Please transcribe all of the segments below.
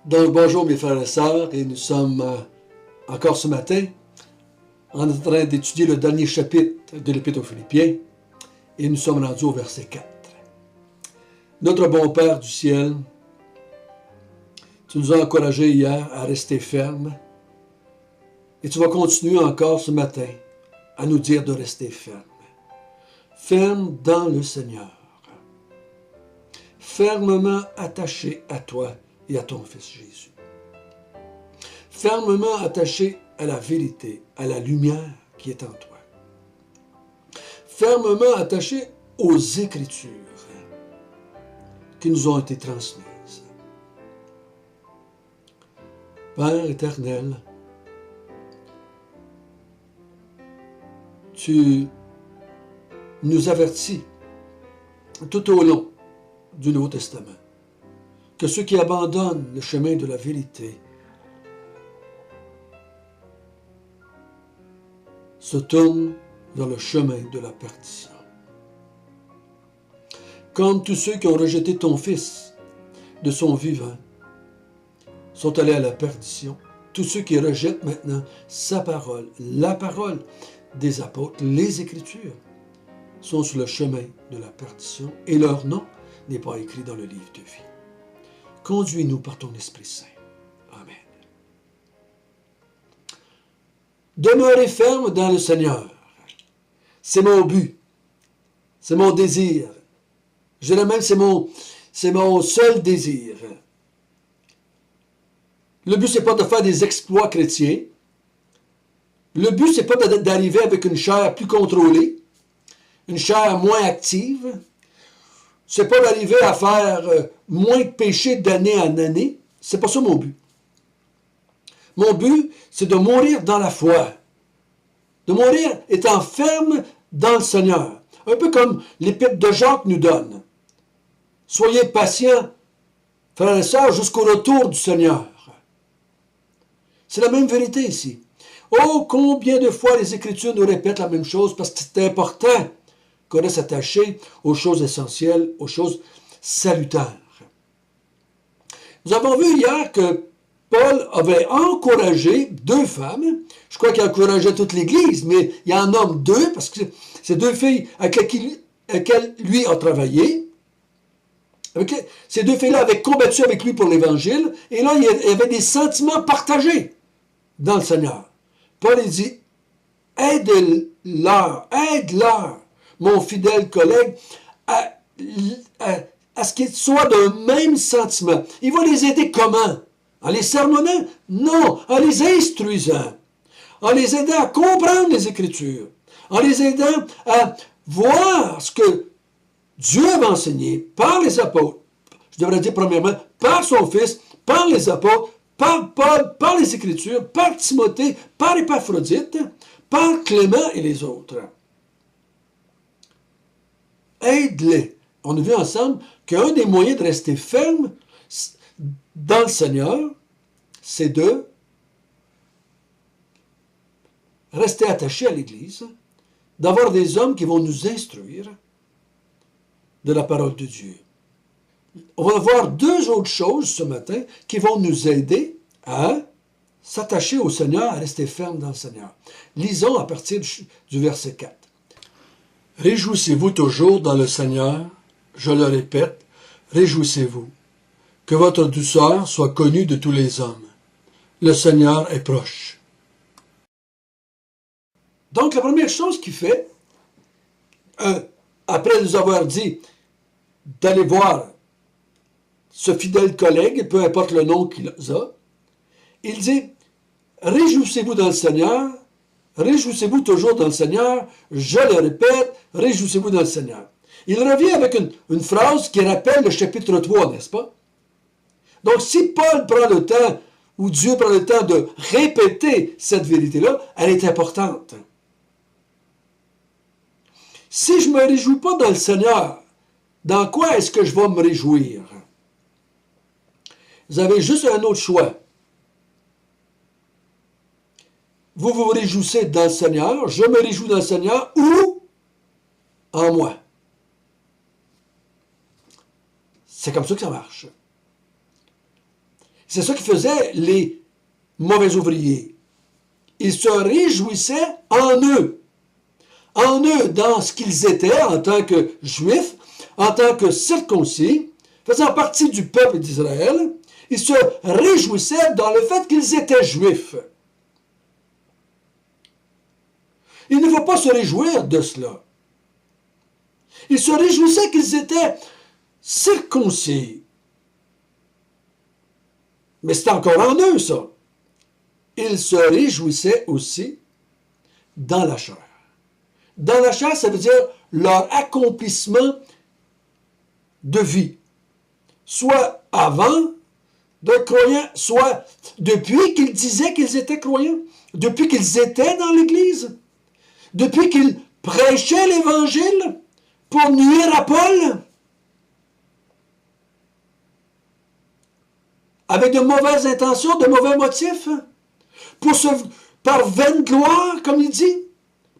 Donc, bonjour mes frères et sœurs, et nous sommes encore ce matin en train d'étudier le dernier chapitre de l'Épître aux Philippiens, et nous sommes rendus au verset 4. Notre bon Père du ciel, tu nous as encouragés hier à rester fermes, et tu vas continuer encore ce matin à nous dire de rester fermes. Ferme dans le Seigneur, fermement attaché à toi et à ton Fils Jésus. Fermement attaché à la vérité, à la lumière qui est en toi. Fermement attaché aux Écritures qui nous ont été transmises. Père éternel, tu nous avertis tout au long du Nouveau Testament que ceux qui abandonnent le chemin de la vérité se tournent vers le chemin de la perdition. Comme tous ceux qui ont rejeté ton Fils de son vivant sont allés à la perdition, tous ceux qui rejettent maintenant sa parole, la parole des apôtres, les Écritures, sont sur le chemin de la perdition et leur nom n'est pas écrit dans le livre de vie. Conduis-nous par ton Esprit Saint. Amen. Demeurez ferme dans le Seigneur. C'est mon but. C'est mon désir. Je dirais même, c'est mon seul désir. Le but, c'est pas de faire des exploits chrétiens. Le but, c'est pas d'arriver avec une chair plus contrôlée, une chair moins active. C'est pas d'arriver à faire moins de péchés d'année en année. C'est pas ça mon but. Mon but, c'est de mourir dans la foi. De mourir étant ferme dans le Seigneur. Un peu comme l'Épître de Jacques nous donne. Soyez patients, frères et sœurs, jusqu'au retour du Seigneur. C'est la même vérité ici. Oh, combien de fois les Écritures nous répètent la même chose parce que c'est important qu'on reste attaché aux choses essentielles, aux choses salutaires. Nous avons vu hier que Paul avait encouragé deux femmes. Je crois qu'il encourageait toute l'Église, mais il en nomme deux parce que c'est deux filles avec lesquelles lui a travaillé. Ces deux filles-là avaient combattu avec lui pour l'Évangile, et là, il y avait des sentiments partagés dans le Seigneur. Paul, il dit, aide-leur, mon fidèle collègue, à ce qu'ils soient d'un même sentiment. Il va les aider comment? En les sermonnant? Non, en les instruisant, en les aidant à comprendre les Écritures, en les aidant à voir ce que Dieu avait enseigné par les apôtres, je devrais dire premièrement, par son Fils, par les apôtres, par Paul, par les Écritures, par Timothée, par Épaphrodite, par Clément et les autres. Aide-les. On a vu ensemble qu'un des moyens de rester ferme dans le Seigneur, c'est de rester attaché à l'Église, d'avoir des hommes qui vont nous instruire de la parole de Dieu. On va voir deux autres choses ce matin qui vont nous aider à s'attacher au Seigneur, à rester ferme dans le Seigneur. Lisons à partir du verset 4. Réjouissez-vous toujours dans le Seigneur, je le répète, réjouissez-vous. Que votre douceur soit connue de tous les hommes. Le Seigneur est proche. Donc la première chose qu'il fait, après nous avoir dit d'aller voir ce fidèle collègue, peu importe le nom qu'il a, il dit, réjouissez-vous dans le Seigneur, réjouissez-vous toujours dans le Seigneur, je le répète, réjouissez-vous dans le Seigneur. Il revient avec une phrase qui rappelle le chapitre 3, n'est-ce pas? Donc si Paul prend le temps, ou Dieu prend le temps de répéter cette vérité-là, elle est importante. Si je ne me réjouis pas dans le Seigneur, dans quoi est-ce que je vais me réjouir? Vous avez juste un autre choix. Vous vous réjouissez dans le Seigneur, je me réjouis dans le Seigneur, ou en moi. C'est comme ça que ça marche. C'est ça qu'ils faisaient les mauvais ouvriers. Ils se réjouissaient en eux dans ce qu'ils étaient en tant que juifs, en tant que circoncis, faisant partie du peuple d'Israël. Ils se réjouissaient dans le fait qu'ils étaient juifs. Il ne faut pas se réjouir de cela. Ils se réjouissaient qu'ils étaient circoncis. Mais c'est encore en eux, ça. Ils se réjouissaient aussi dans la chair. Dans la chair, ça veut dire leur accomplissement de vie. Soit avant d'être croyants, soit depuis qu'ils disaient qu'ils étaient croyants, depuis qu'ils étaient dans l'Église, depuis qu'ils prêchaient l'Évangile pour nuire à Paul, avec de mauvaises intentions, de mauvais motifs, par vaine gloire, comme il dit,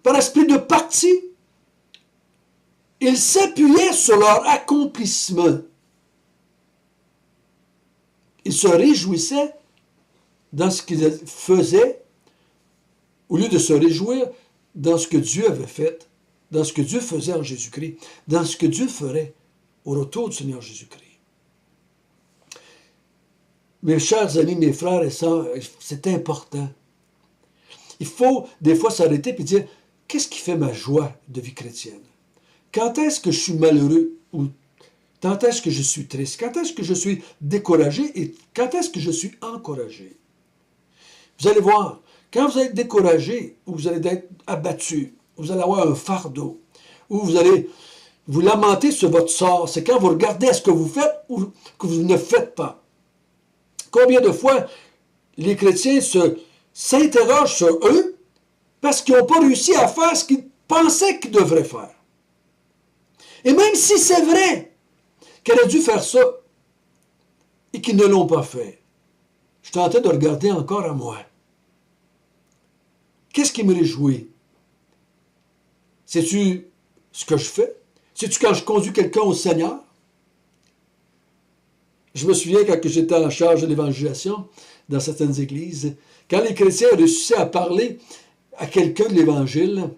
par esprit de parti. Ils s'appuyaient sur leur accomplissement. Ils se réjouissaient dans ce qu'ils faisaient, au lieu de se réjouir dans ce que Dieu avait fait, dans ce que Dieu faisait en Jésus-Christ, dans ce que Dieu ferait au retour du Seigneur Jésus-Christ. Mes chers amis, mes frères et sœurs, c'est important. Il faut des fois s'arrêter et dire, qu'est-ce qui fait ma joie de vie chrétienne? Quand est-ce que je suis malheureux ou quand est-ce que je suis triste? Quand est-ce que je suis découragé et quand est-ce que je suis encouragé? Vous allez voir, quand vous êtes découragé ou vous allez être abattu, vous allez avoir un fardeau, ou vous allez vous lamenter sur votre sort, c'est quand vous regardez à ce que vous faites ou que vous ne faites pas. Combien de fois les chrétiens s'interrogent sur eux parce qu'ils n'ont pas réussi à faire ce qu'ils pensaient qu'ils devraient faire. Et même si c'est vrai qu'elle a dû faire ça et qu'ils ne l'ont pas fait, je tentais de regarder encore à moi. Qu'est-ce qui me réjouit? C'est-tu ce que je fais? C'est-tu quand je conduis quelqu'un au Seigneur? Je me souviens quand j'étais en charge de l'évangélisation dans certaines églises, quand les chrétiens réussissaient à parler à quelqu'un de l'Évangile,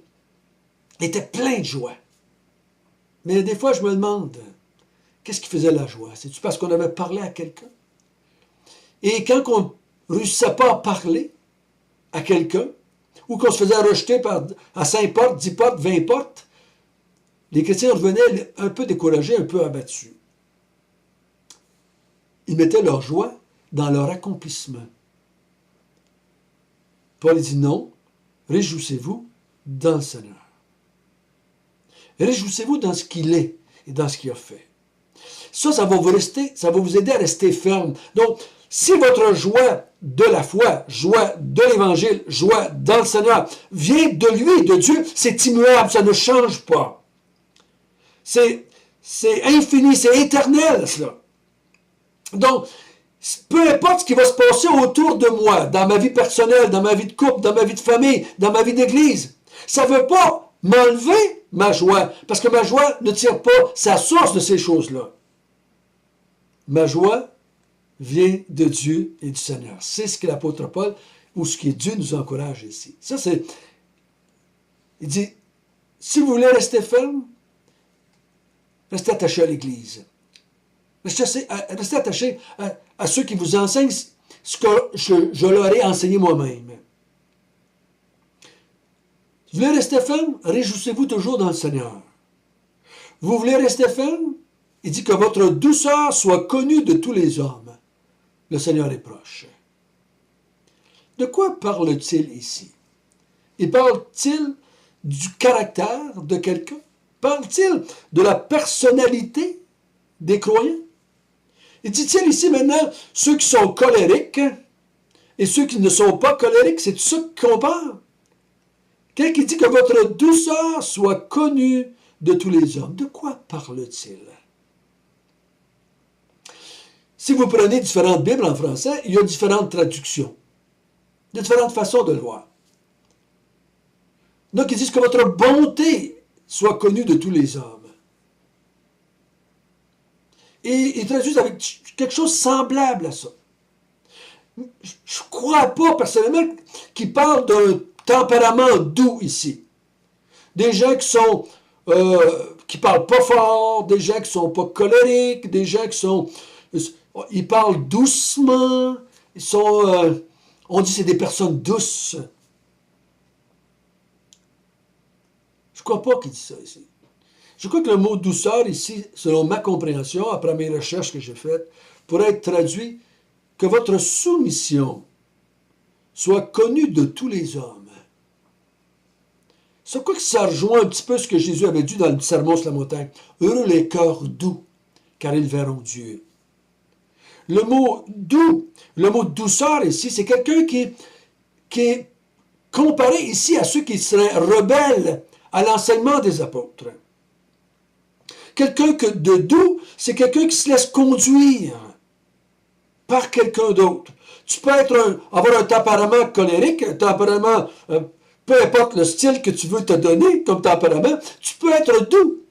ils étaient pleins de joie. Mais des fois, je me demande, qu'est-ce qui faisait la joie? C'est-tu parce qu'on avait parlé à quelqu'un? Et quand on ne réussissait pas à parler à quelqu'un, ou qu'on se faisait rejeter à 5 portes, 10 portes, 20 portes, les chrétiens revenaient un peu découragés, un peu abattus. Ils mettaient leur joie dans leur accomplissement. Paul dit non, réjouissez-vous dans le Seigneur. Réjouissez-vous dans ce qu'il est et dans ce qu'il a fait. Ça va vous aider à rester ferme. Donc, si votre joie de la foi, joie de l'Évangile, joie dans le Seigneur vient de lui, de Dieu, c'est immuable, ça ne change pas. C'est infini, c'est éternel, cela. Donc, peu importe ce qui va se passer autour de moi, dans ma vie personnelle, dans ma vie de couple, dans ma vie de famille, dans ma vie d'église, ça ne veut pas m'enlever ma joie, parce que ma joie ne tire pas sa source de ces choses-là. Ma joie vient de Dieu et du Seigneur. C'est ce que l'apôtre Paul, ou ce que Dieu nous encourage ici. Ça, c'est... Il dit, si vous voulez rester ferme, restez attaché à l'Église. Restez attaché à ceux qui vous enseignent ce que je leur ai enseigné moi-même. Vous voulez rester ferme? Réjouissez-vous toujours dans le Seigneur. Vous voulez rester ferme? Il dit que votre douceur soit connue de tous les hommes. Le Seigneur est proche. De quoi parle-t-il ici? Il parle-t-il du caractère de quelqu'un? Parle-t-il de la personnalité des croyants? Et dit-il ici maintenant, ceux qui sont colériques et ceux qui ne sont pas colériques, c'est de ça qu'on parle. Quelqu'un qui dit que votre douceur soit connue de tous les hommes. De quoi parle-t-il? Si vous prenez différentes Bibles en français, il y a différentes traductions, différentes façons de le voir. Donc, ils disent que votre bonté soit connue de tous les hommes. Et ils traduisent avec quelque chose de semblable à ça. Je ne crois pas personnellement qu'il parle d'un tempérament doux ici. Des gens qui parlent pas fort, des gens qui sont pas colériques, des gens ils parlent doucement, on dit que c'est des personnes douces. Je ne crois pas qu'il dit ça ici. Je crois que le mot douceur ici, selon ma compréhension, après mes recherches que j'ai faites, pourrait être traduit que votre soumission soit connue de tous les hommes. C'est quoi que ça rejoint un petit peu ce que Jésus avait dit dans le Sermon sur la montagne. Heureux les cœurs doux, car ils verront Dieu. Le mot doux, le mot douceur ici, c'est quelqu'un qui est comparé ici à ceux qui seraient rebelles à l'enseignement des apôtres. Quelqu'un de doux, c'est quelqu'un qui se laisse conduire par quelqu'un d'autre. Tu peux avoir un tempérament colérique, un tempérament, peu importe le style que tu veux te donner comme tempérament, tu peux être doux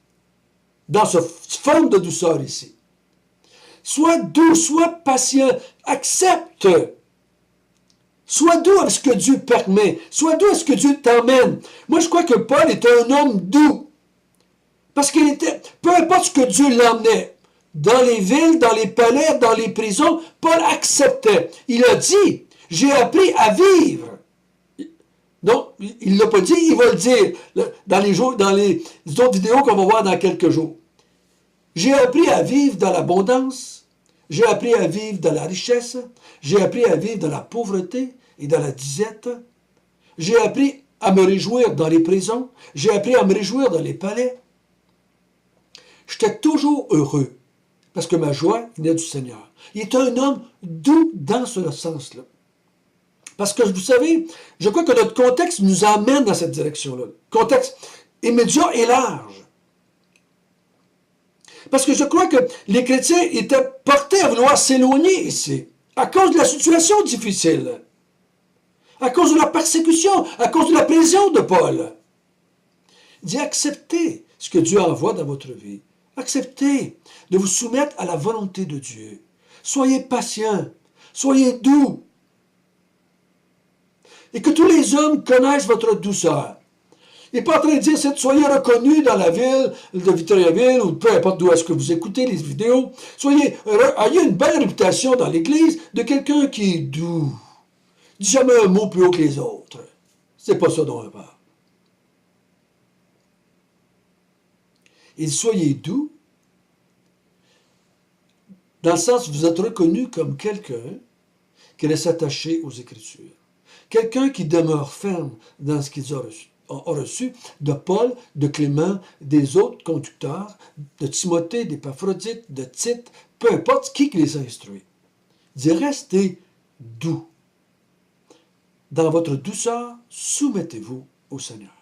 dans cette forme de douceur ici. Sois doux, sois patient, accepte. Sois doux avec ce que Dieu permet. Sois doux avec ce que Dieu t'emmène. Moi, je crois que Paul est un homme doux. Parce qu'il était, peu importe ce que Dieu l'emmenait, dans les villes, dans les palais, dans les prisons, Paul acceptait. Il a dit, j'ai appris à vivre. Non, il ne l'a pas dit, il va le dire dans les autres vidéos qu'on va voir dans quelques jours. J'ai appris à vivre dans l'abondance, j'ai appris à vivre dans la richesse, j'ai appris à vivre dans la pauvreté et dans la disette, j'ai appris à me réjouir dans les prisons, j'ai appris à me réjouir dans les palais. J'étais toujours heureux, parce que ma joie venait du Seigneur. Il est un homme doux dans ce sens-là. Parce que, vous savez, je crois que notre contexte nous emmène dans cette direction-là. Contexte immédiat et large. Parce que je crois que les chrétiens étaient portés à vouloir s'éloigner ici, à cause de la situation difficile, à cause de la persécution, à cause de la prison de Paul. Il dit, acceptez ce que Dieu envoie dans votre vie. Acceptez de vous soumettre à la volonté de Dieu. Soyez patients, soyez doux. Et que tous les hommes connaissent votre douceur. Il n'est pas en train de dire, soyez reconnus dans la ville de Victoriaville, ou peu importe d'où est-ce que vous écoutez les vidéos. Ayez une belle réputation dans l'Église de quelqu'un qui est doux. Dis jamais un mot plus haut que les autres. C'est pas ça dont on parle. Et soyez doux, dans le sens où vous êtes reconnu comme quelqu'un qui reste attaché aux Écritures. Quelqu'un qui demeure ferme dans ce qu'ils ont reçu de Paul, de Clément, des autres conducteurs, de Timothée, d'Épaphrodite, de Tite, peu importe qui les a instruits. Il dit, restez doux. Dans votre douceur, soumettez-vous au Seigneur.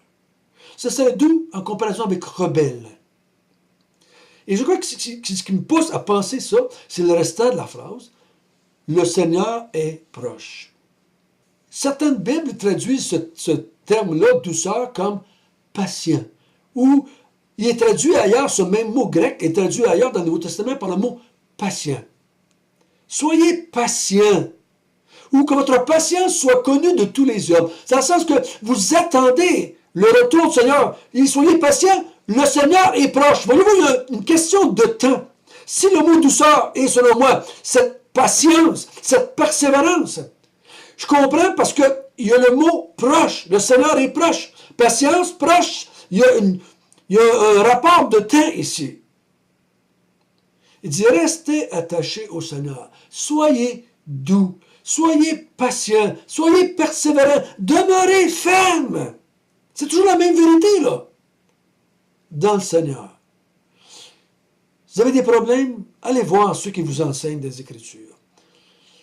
Ce serait doux en comparaison avec rebelle. Et je crois que ce qui me pousse à penser ça, c'est le restant de la phrase. Le Seigneur est proche. Certaines Bibles traduisent ce terme-là, douceur, comme patient. Ou il est traduit ailleurs, ce même mot grec est traduit ailleurs dans le Nouveau Testament par le mot patient. Soyez patient. Ou que votre patience soit connue de tous les hommes. C'est dans le sens que vous attendez le retour du Seigneur. Et soyez patient, le Seigneur est proche. Voyez-vous, il y a une question de temps. Si le mot douceur est, selon moi, cette patience, cette persévérance, je comprends parce qu'il y a le mot proche. Le Seigneur est proche. Patience, proche. Il y a un rapport de temps ici. Il dit, restez attachés au Seigneur. Soyez doux. Soyez patient. Soyez persévérant. Demeurez ferme. C'est toujours la même vérité, là. Dans le Seigneur. Vous avez des problèmes? Allez voir ceux qui vous enseignent des Écritures.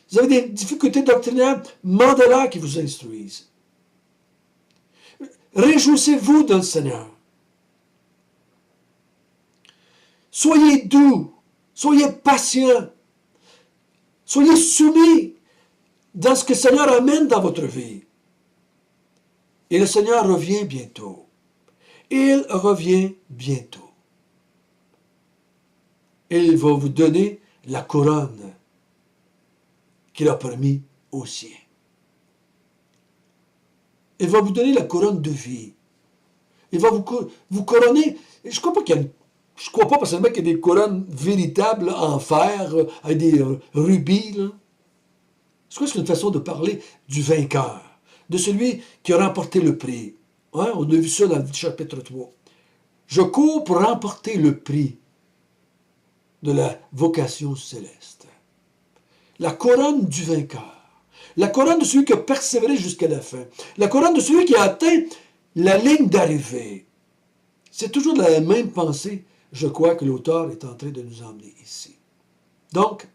Vous avez des difficultés doctrinales? Demandez-leur qui vous instruisent. Réjouissez-vous dans le Seigneur. Soyez doux. Soyez patients. Soyez soumis dans ce que le Seigneur amène dans votre vie. Et le Seigneur revient bientôt. Il revient bientôt. Et il va vous donner la couronne qu'il a promis aux siens. Il va vous donner la couronne de vie. Il va vous couronner. Je crois pas je crois pas personnellement qu'il y a des couronnes véritables en fer, avec des rubis. Là. Je crois que c'est une façon de parler du vainqueur, de celui qui a remporté le prix. Hein? On a vu ça dans le chapitre 3. Je cours pour remporter le prix de la vocation céleste. La couronne du vainqueur. La couronne de celui qui a persévéré jusqu'à la fin. La couronne de celui qui a atteint la ligne d'arrivée. C'est toujours de la même pensée, je crois, que l'auteur est en train de nous emmener ici. Donc,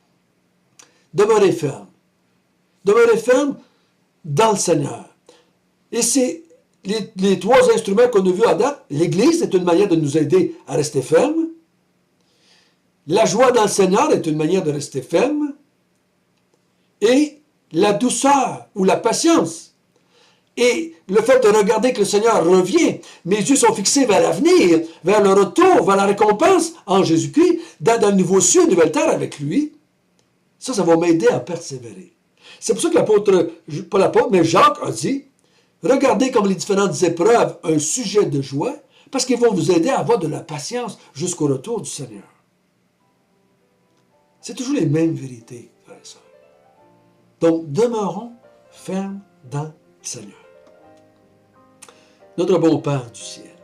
demeurez ferme. Demeurez ferme dans le Seigneur. Et c'est les trois instruments qu'on a vus à date. L'Église est une manière de nous aider à rester ferme. La joie dans le Seigneur est une manière de rester ferme. Et la douceur ou la patience. Et le fait de regarder que le Seigneur revient, mes yeux sont fixés vers l'avenir, vers le retour, vers la récompense en Jésus-Christ, dans un nouveau ciel, une nouvelle terre avec lui. Ça va m'aider à persévérer. C'est pour ça que pas l'apôtre, mais Jacques a dit, regardez comme les différentes épreuves un sujet de joie, parce qu'ils vont vous aider à avoir de la patience jusqu'au retour du Seigneur. C'est toujours les mêmes vérités, frères et sœurs. Donc, demeurons fermes dans le Seigneur. Notre bon Père du ciel,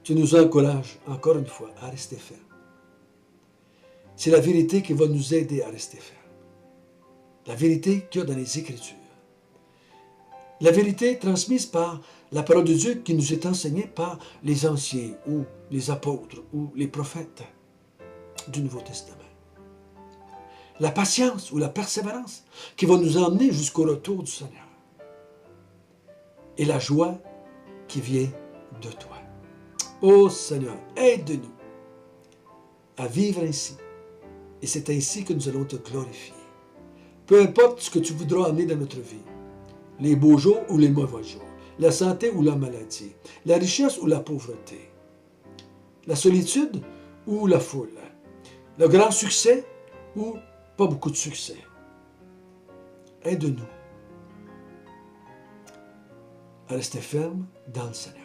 tu nous encourages encore une fois à rester fermes. C'est la vérité qui va nous aider à rester fermes. La vérité qu'il y a dans les Écritures. La vérité transmise par la parole de Dieu qui nous est enseignée par les anciens ou les apôtres ou les prophètes du Nouveau Testament. La patience ou la persévérance qui va nous emmener jusqu'au retour du Seigneur. Et la joie qui vient de toi. Ô Seigneur, aide-nous à vivre ainsi. Et c'est ainsi que nous allons te glorifier. Peu importe ce que tu voudras amener dans notre vie, les beaux jours ou les mauvais jours, la santé ou la maladie, la richesse ou la pauvreté, la solitude ou la foule, le grand succès ou pas beaucoup de succès. Aide-nous à rester ferme dans le Seigneur.